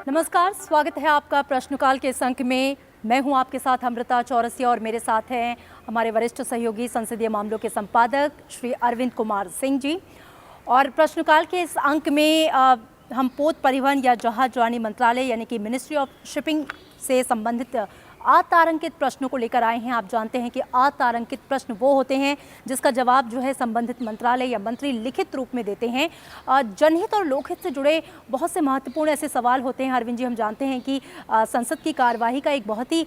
नमस्कार, स्वागत है आपका प्रश्नकाल के इस अंक में। मैं हूं आपके साथ अमृता चौरसिया और मेरे साथ हैं हमारे वरिष्ठ सहयोगी संसदीय मामलों के संपादक श्री अरविंद कुमार सिंह जी। और प्रश्नकाल के इस अंक में हम पोत परिवहन या जहाजरानी मंत्रालय यानी कि मिनिस्ट्री ऑफ शिपिंग से संबंधित अतारांकित प्रश्नों को लेकर आए हैं। आप जानते हैं कि अतारांकित प्रश्न वो होते हैं जिसका जवाब जो है संबंधित मंत्रालय या मंत्री लिखित रूप में देते हैं। जनहित और लोकहित से जुड़े बहुत से महत्वपूर्ण ऐसे सवाल होते हैं। अरविंद जी, हम जानते हैं कि संसद की कार्यवाही का एक बहुत ही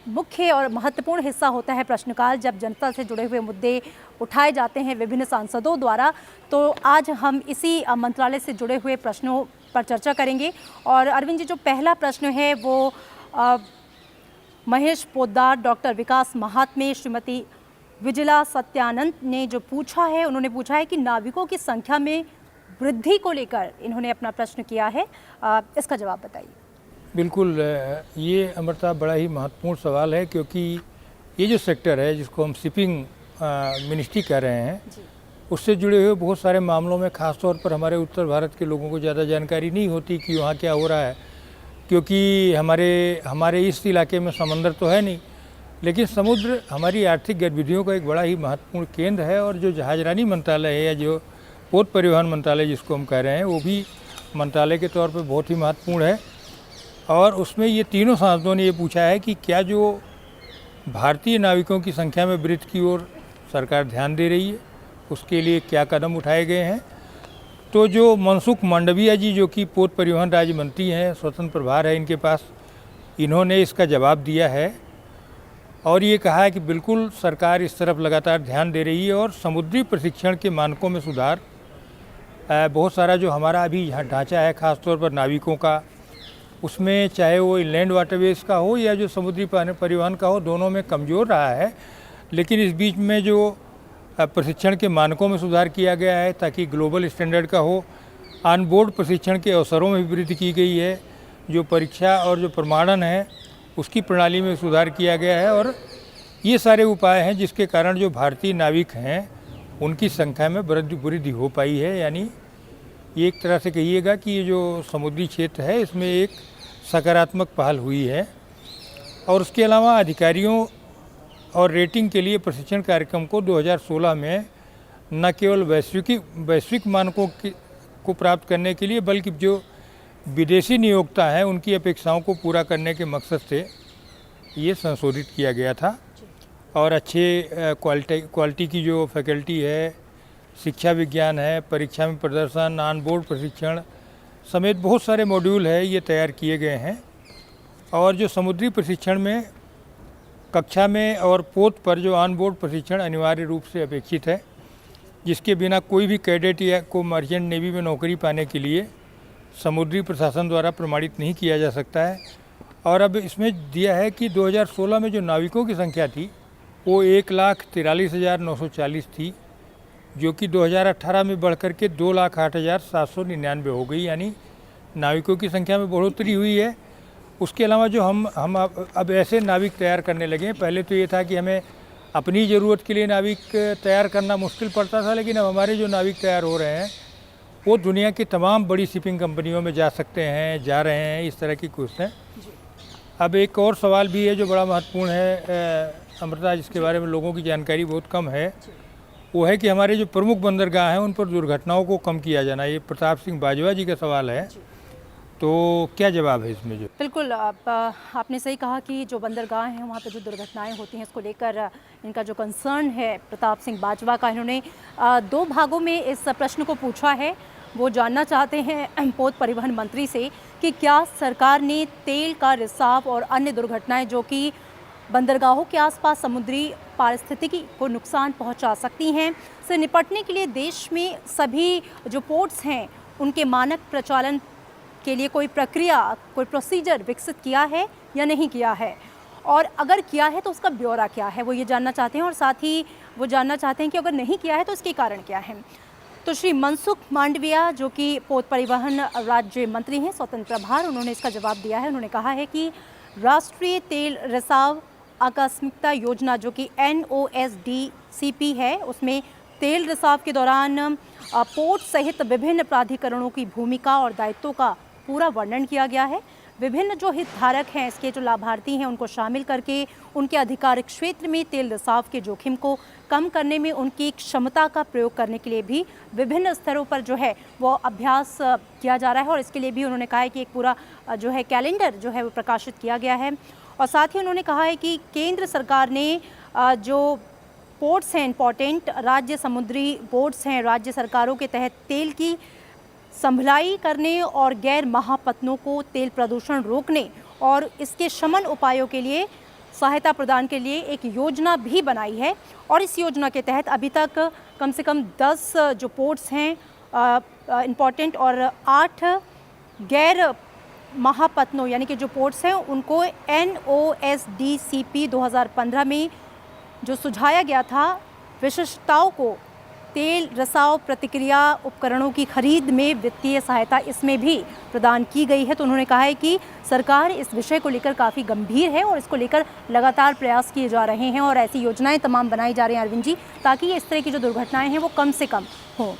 मुख्य और महत्वपूर्ण हिस्सा होता है प्रश्नकाल, जब जनता से जुड़े हुए मुद्दे उठाए जाते हैं विभिन्न सांसदों द्वारा। तो आज हम इसी मंत्रालय से जुड़े हुए प्रश्नों पर चर्चा करेंगे। और अरविंद जी, जो पहला प्रश्न है वो महेश पोद्दार, डॉक्टर विकास महात्मे, श्रीमती विजिला सत्यानंद ने जो पूछा है, उन्होंने पूछा है कि नाविकों की संख्या में वृद्धि को लेकर इन्होंने अपना प्रश्न किया है। इसका जवाब बताइए। बिल्कुल, ये अमृता बड़ा ही महत्वपूर्ण सवाल है, क्योंकि ये जो सेक्टर है जिसको हम शिपिंग मिनिस्ट्री कह रहे हैं, उससे जुड़े हुए बहुत सारे मामलों में ख़ास तौर पर हमारे उत्तर भारत के लोगों को ज़्यादा जानकारी नहीं होती कि वहाँ क्या हो रहा है, क्योंकि हमारे इस इलाके में समंदर तो है नहीं, लेकिन समुद्र हमारी आर्थिक गतिविधियों का एक बड़ा ही महत्वपूर्ण केंद्र है। और जो जहाजरानी मंत्रालय है या जो पोत परिवहन मंत्रालय जिसको हम कह रहे हैं, वो भी मंत्रालय के तौर पर बहुत ही महत्वपूर्ण है। और उसमें ये तीनों सांसदों ने ये पूछा है कि क्या जो भारतीय नाविकों की संख्या में वृद्धि की ओर सरकार ध्यान दे रही है, उसके लिए क्या कदम उठाए गए हैं। तो जो मनसुख मांडविया जी, जो कि पोत परिवहन राज्य मंत्री हैं, स्वतंत्र प्रभार है इनके पास, इन्होंने इसका जवाब दिया है और ये कहा है कि बिल्कुल सरकार इस तरफ लगातार ध्यान दे रही है और समुद्री प्रशिक्षण के मानकों में सुधार, बहुत सारा जो हमारा अभी यहाँ ढांचा है खासतौर पर नाविकों का, उसमें चाहे वो इनलैंड वाटरवेज का हो या जो समुद्री परिवहन का हो, दोनों में कमज़ोर रहा है। लेकिन इस बीच में जो प्रशिक्षण के मानकों में सुधार किया गया है ताकि ग्लोबल स्टैंडर्ड का हो, ऑन बोर्ड प्रशिक्षण के अवसरों में भी वृद्धि की गई है, जो परीक्षा और जो प्रमाणन है उसकी प्रणाली में सुधार किया गया है। और ये सारे उपाय हैं जिसके कारण जो भारतीय नाविक हैं उनकी संख्या में वृद्धि हो पाई है। यानी ये एक तरह से कहिएगा कि ये जो समुद्री क्षेत्र है इसमें एक सकारात्मक पहल हुई है। और उसके अलावा अधिकारियों और रेटिंग के लिए प्रशिक्षण कार्यक्रम को 2016 में न केवल वैश्विक मानकों को प्राप्त करने के लिए, बल्कि जो विदेशी नियोक्ता हैं उनकी अपेक्षाओं को पूरा करने के मकसद से ये संशोधित किया गया था। और अच्छे क्वालिटी की जो फैकल्टी है, शिक्षा विज्ञान है, परीक्षा में प्रदर्शन, ऑन बोर्ड प्रशिक्षण समेत बहुत सारे मॉड्यूल है ये तैयार किए गए हैं। और जो समुद्री प्रशिक्षण में कक्षा में और पोत पर जो ऑन बोर्ड प्रशिक्षण अनिवार्य रूप से अपेक्षित है, जिसके बिना कोई भी कैडेट या को मर्चेंट नेवी में नौकरी पाने के लिए समुद्री प्रशासन द्वारा प्रमाणित नहीं किया जा सकता है। और अब इसमें दिया है कि 2016 में जो नाविकों की संख्या थी वो 1,43,940 थी, जो कि 2018 में बढ़कर के 2,08,799 हो गई, यानी नाविकों की संख्या में बढ़ोतरी हुई है। उसके अलावा जो हम अब ऐसे नाविक तैयार करने लगे हैं, पहले तो ये था कि हमें अपनी ज़रूरत के लिए नाविक तैयार करना मुश्किल पड़ता था, लेकिन अब हमारे जो नाविक तैयार हो रहे हैं वो दुनिया की तमाम बड़ी शिपिंग कंपनियों में जा सकते हैं, जा रहे हैं, इस तरह की कुछ है। अब एक और सवाल भी है जो बड़ा महत्वपूर्ण है अमृता, जिसके बारे में लोगों की जानकारी बहुत कम है, वो है कि हमारे जो प्रमुख बंदरगाह हैं उन पर दुर्घटनाओं को कम किया जाना। ये प्रताप सिंह बाजवा जी का सवाल है, तो क्या जवाब है इसमें? जो बिल्कुल, आपने सही कहा कि जो बंदरगाह हैं वहाँ पे जो दुर्घटनाएं होती हैं, इसको लेकर इनका जो कंसर्न है प्रताप सिंह बाजवा का, इन्होंने 2 भागों में इस प्रश्न को पूछा है। वो जानना चाहते हैं पोत परिवहन मंत्री से कि क्या सरकार ने तेल का रिसाव और अन्य दुर्घटनाएं जो कि बंदरगाहों के आसपास समुद्री पारिस्थितिकी को नुकसान पहुंचा सकती हैं, से निपटने के लिए देश में सभी जो पोर्ट्स हैं उनके मानक प्रचालन के लिए कोई प्रक्रिया, कोई प्रोसीजर विकसित किया है या नहीं किया है, और अगर किया है तो उसका ब्यौरा क्या है, वो ये जानना चाहते हैं। और साथ ही वो जानना चाहते हैं कि अगर नहीं किया है तो इसके कारण क्या है। तो श्री मनसुख मांडविया, जो कि पोत परिवहन राज्य मंत्री हैं, स्वतंत्र प्रभार, उन्होंने इसका जवाब दिया है। उन्होंने कहा है कि राष्ट्रीय तेल रिसाव आकस्मिकता योजना, जो कि NOSDCP है, उसमें तेल रिसाव के दौरान पोर्ट सहित विभिन्न प्राधिकरणों की भूमिका और दायित्वों का पूरा वर्णन किया गया है। विभिन्न जो हितधारक हैं, इसके जो लाभार्थी हैं, उनको शामिल करके उनके अधिकार क्षेत्र में तेल रिसाव के जोखिम को कम करने में उनकी क्षमता का प्रयोग करने के लिए भी विभिन्न स्तरों पर जो है वो अभ्यास किया जा रहा है। और इसके लिए भी उन्होंने कहा है कि एक पूरा जो है कैलेंडर जो है वो प्रकाशित किया गया है। और साथ ही उन्होंने कहा है कि केंद्र सरकार ने जो पोर्ट्स हैं, इंपॉर्टेंट राज्य समुद्री पोर्ट्स हैं, राज्य सरकारों के तहत तेल की संभलाई करने और गैर महापत्तनों को तेल प्रदूषण रोकने और इसके शमन उपायों के लिए सहायता प्रदान के लिए एक योजना भी बनाई है। और इस योजना के तहत अभी तक कम से कम 10 जो पोर्ट्स हैं इम्पॉर्टेंट और 8 गैर महापत्तनों यानी कि जो पोर्ट्स हैं उनको NOSDCP 2015 में जो सुझाया गया था विशिष्टताओं को तेल रिसाव प्रतिक्रिया उपकरणों की खरीद में वित्तीय सहायता इसमें भी प्रदान की गई है। तो उन्होंने कहा है कि सरकार इस विषय को लेकर काफ़ी गंभीर है और इसको लेकर लगातार प्रयास किए जा रहे हैं और ऐसी योजनाएं तमाम बनाई जा रही हैं अरविंद जी, ताकि ये इस तरह की जो दुर्घटनाएं हैं वो कम से कम हों।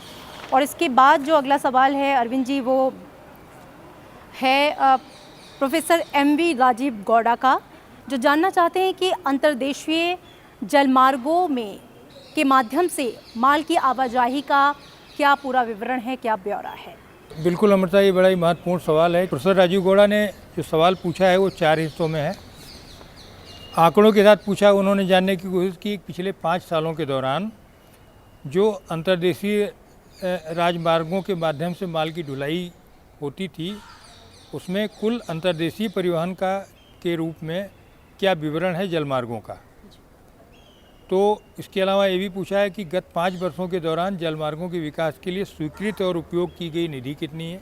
और इसके बाद जो अगला सवाल है अरविंद जी वो है प्रोफेसर MV राजीव गौड़ा का, जो जानना चाहते हैं कि अंतर्देशीय जलमार्गों में के माध्यम से माल की आवाजाही का क्या पूरा विवरण है, क्या ब्यौरा है? बिल्कुल अमृता, ये बड़ा ही महत्वपूर्ण सवाल है। प्रोफेसर राजीव गौड़ा ने जो सवाल पूछा है वो 4 हिस्सों में है। आंकड़ों के साथ पूछा, उन्होंने जानने की कोशिश की पिछले 5 सालों के दौरान जो अंतर्देशीय राजमार्गों के माध्यम से माल की ढुलाई होती थी उसमें कुल अंतर्देशीय परिवहन का के रूप में क्या विवरण है जलमार्गों का। तो इसके अलावा ये भी पूछा है कि गत 5 वर्षों के दौरान जलमार्गों के विकास के लिए स्वीकृत और उपयोग की गई निधि कितनी है।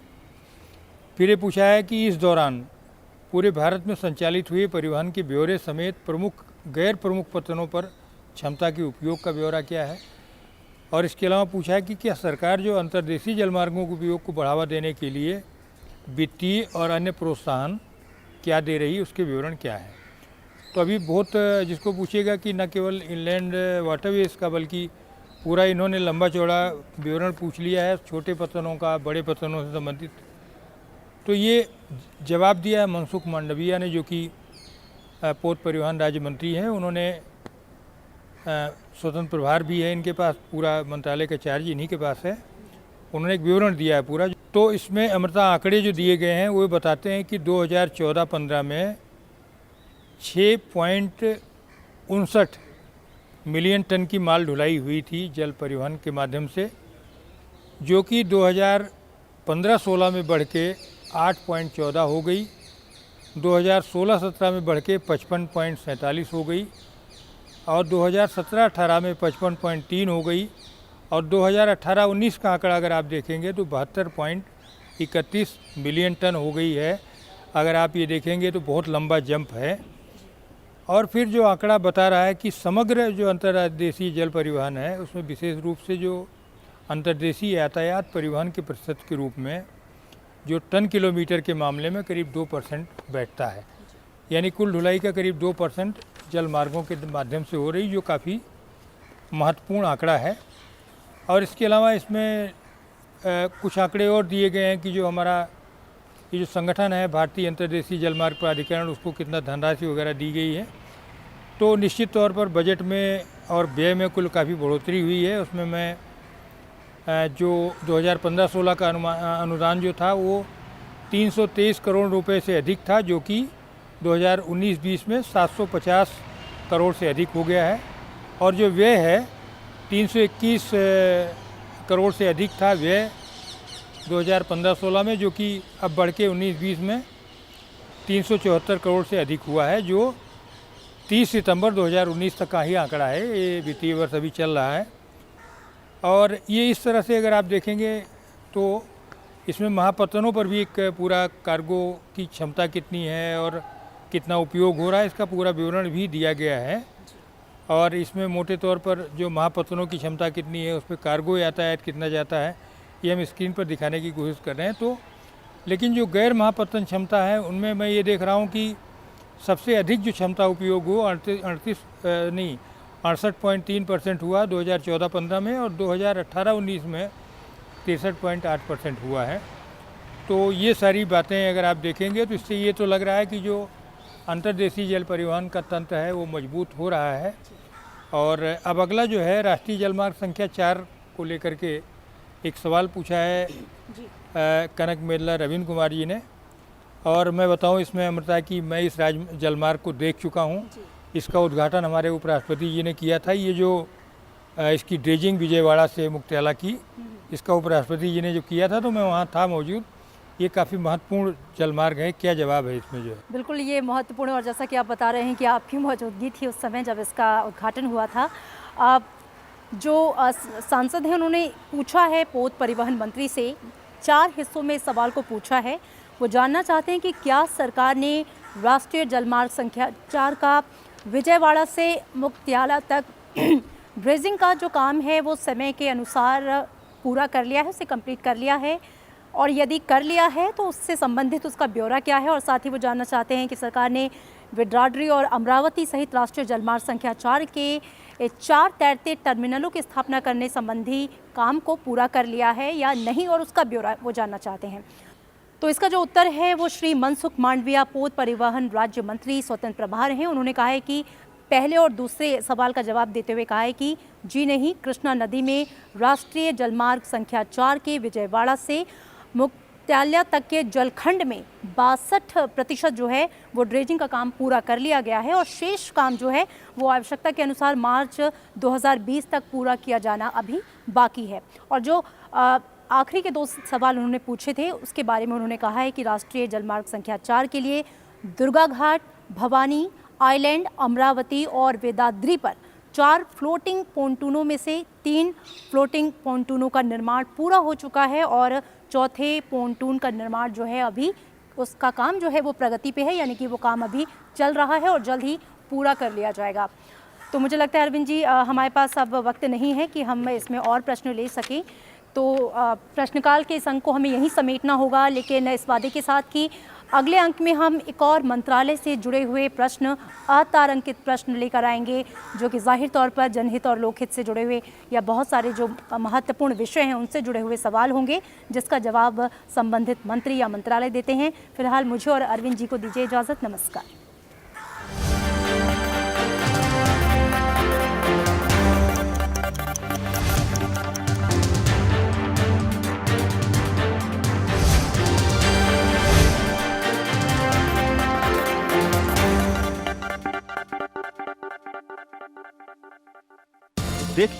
फिर ये पूछा है कि इस दौरान पूरे भारत में संचालित हुए परिवहन के ब्यौरे समेत प्रमुख गैर प्रमुख पत्तनों पर क्षमता के उपयोग का ब्यौरा क्या है। और इसके अलावा पूछा है कि क्या सरकार जो अंतर्देशीय जलमार्गों के उपयोग को बढ़ावा देने के लिए वित्तीय और अन्य प्रोत्साहन क्या दे रही है, उसके विवरण क्या है। तो अभी बहुत जिसको पूछेगा कि न केवल इनलैंड वाटरवेज का बल्कि पूरा इन्होंने लंबा चौड़ा विवरण पूछ लिया है, छोटे पत्तनों का, बड़े पत्तनों से संबंधित। तो ये जवाब दिया है मनसुख मांडविया ने, जो कि पोत परिवहन राज्य मंत्री हैं। उन्होंने स्वतंत्र प्रभार भी है इनके पास, पूरा मंत्रालय का चार्ज इन्हीं के पास है। उन्होंने एक विवरण दिया है पूरा। तो इसमें अमृता आंकड़े जो दिए गए हैं वो बताते हैं कि 2014-15 में 6.59 मिलियन टन की माल ढुलाई हुई थी जल परिवहन के माध्यम से, जो कि 2015-16 में बढ़ के 8.14 हो गई, 2016-17 में बढ़ के 55.47 हो गई और 2017-18 में 55.3 हो गई और 2018-19 का आंकड़ा अगर आप देखेंगे तो 72.31 मिलियन टन हो गई है। अगर आप ये देखेंगे तो बहुत लंबा जंप है। और फिर जो आंकड़ा बता रहा है कि समग्र जो अंतर्देशीय जल परिवहन है उसमें विशेष रूप से जो अंतर्देशीय यातायात परिवहन के प्रतिशत के रूप में जो टन किलोमीटर के मामले में करीब 2% बैठता है, यानी कुल ढुलाई का करीब 2% जल मार्गों के माध्यम से हो रही, जो काफ़ी महत्वपूर्ण आंकड़ा है। और इसके अलावा इसमें कुछ आंकड़े और दिए गए हैं कि जो हमारा ये जो संगठन है भारतीय अंतर्देशीय जलमार्ग प्राधिकरण, उसको कितना धनराशि वगैरह दी गई है। तो निश्चित तौर पर बजट में और व्यय में कुल काफ़ी बढ़ोतरी हुई है। उसमें मैं जो 2015-16 का अनुदान जो था वो 323 करोड़ रुपए से अधिक था, जो कि 2019-20 में 750 करोड़ से अधिक हो गया है। और जो व्यय है 321 करोड़ से अधिक था व्यय 2015-16 में, जो कि अब बढ़ के 19-20 में 374 करोड़ से अधिक हुआ है, जो 30 सितंबर 2019 तक का ही आंकड़ा है। ये वित्तीय वर्ष अभी चल रहा है। और ये इस तरह से अगर आप देखेंगे तो इसमें महापत्तनों पर भी एक पूरा कार्गो की क्षमता कितनी है और कितना उपयोग हो रहा है, इसका पूरा विवरण भी दिया गया है। और इसमें मोटे तौर पर जो महापत्तनों की क्षमता कितनी है, उस पर कार्गो यातायात कितना जाता है, ये हम स्क्रीन पर दिखाने की कोशिश कर रहे हैं। तो लेकिन जो गैर महापत्तन क्षमता है उनमें मैं ये देख रहा हूँ कि सबसे अधिक जो क्षमता उपयोग हो 68.3% हुआ 2014-15 में, और 2018-19 में 63.8% हुआ है। तो ये सारी बातें अगर आप देखेंगे तो इससे ये तो लग रहा है कि जो अंतर्देशीय जल परिवहन का तंत्र है वो मजबूत हो रहा है। और अब अगला जो है राष्ट्रीय जलमार्ग संख्या 4 को लेकर के एक सवाल पूछा है कनक मेदला रविंद्र कुमार जी ने। और मैं बताऊं इसमें अमृता कि मैं इस जलमार्ग को देख चुका हूं। इसका उद्घाटन हमारे उपराष्ट्रपति जी ने किया था। ये जो इसकी ड्रेजिंग विजयवाड़ा से मुक्त्याला की, इसका उपराष्ट्रपति जी ने जो किया था तो मैं वहाँ था मौजूद। ये काफ़ी महत्वपूर्ण जलमार्ग है। क्या जवाब है इसमें जो है? बिल्कुल ये महत्वपूर्ण, और जैसा कि आप बता रहे हैं कि आपकी मौजूदगी थी उस समय जब इसका उद्घाटन हुआ था। जो सांसद हैं उन्होंने पूछा है पोत परिवहन मंत्री से, 4 हिस्सों में इस सवाल को पूछा है। वो जानना चाहते हैं कि क्या सरकार ने राष्ट्रीय जलमार्ग संख्या 4 का विजयवाड़ा से मुक्त्याला तक ड्रेजिंग का जो काम है वो समय के अनुसार पूरा कर लिया है, उसे कंप्लीट कर लिया है, और यदि कर लिया है तो उससे संबंधित उसका ब्यौरा क्या है। और साथ ही वो जानना चाहते हैं कि सरकार ने विड्राडरी और अमरावती सहित राष्ट्रीय जलमार्ग संख्या 4 के 4 तैरते टर्मिनलों की स्थापना करने संबंधी काम को पूरा कर लिया है या नहीं, और उसका ब्यौरा वो जानना चाहते हैं। तो इसका जो उत्तर है वो श्री मनसुख मांडविया पोत परिवहन राज्य मंत्री स्वतंत्र प्रभार हैं। उन्होंने कहा है कि पहले और दूसरे सवाल का जवाब देते हुए कहा है कि जी नहीं, कृष्णा नदी में राष्ट्रीय जलमार्ग संख्या 4 के विजयवाड़ा से मुक्त्याला तक के जलखंड में 62% जो है वो ड्रेजिंग का काम पूरा कर लिया गया है, और शेष काम जो है वो आवश्यकता के अनुसार मार्च 2020 तक पूरा किया जाना अभी बाकी है। और जो आखिरी के 2 सवाल उन्होंने पूछे थे उसके बारे में उन्होंने कहा है कि राष्ट्रीय जलमार्ग संख्या 4 के लिए दुर्गा घाट, भवानी आइलैंड, अमरावती और वेदाद्री पर 4 फ्लोटिंग पोंटूनों में से 3 फ्लोटिंग पोंटूनों का निर्माण पूरा हो चुका है, और चौथे पोंटून का निर्माण जो है अभी उसका काम जो है वो प्रगति पे है, यानी कि वो काम अभी चल रहा है और जल्द ही पूरा कर लिया जाएगा। तो मुझे लगता है अरविंद जी हमारे पास अब वक्त नहीं है कि हम इसमें और प्रश्न ले सकें, तो प्रश्नकाल के इस अंक को हमें यहीं समेटना होगा, लेकिन इस वादे के साथ कि अगले अंक में हम एक और मंत्रालय से जुड़े हुए प्रश्न, अतारांकित प्रश्न लेकर आएंगे, जो कि जाहिर तौर पर जनहित और लोकहित से जुड़े हुए या बहुत सारे जो महत्वपूर्ण विषय हैं उनसे जुड़े हुए सवाल होंगे, जिसका जवाब संबंधित मंत्री या मंत्रालय देते हैं। फिलहाल मुझे और अरविंद जी को दीजिए इजाज़त। नमस्कार। देखिए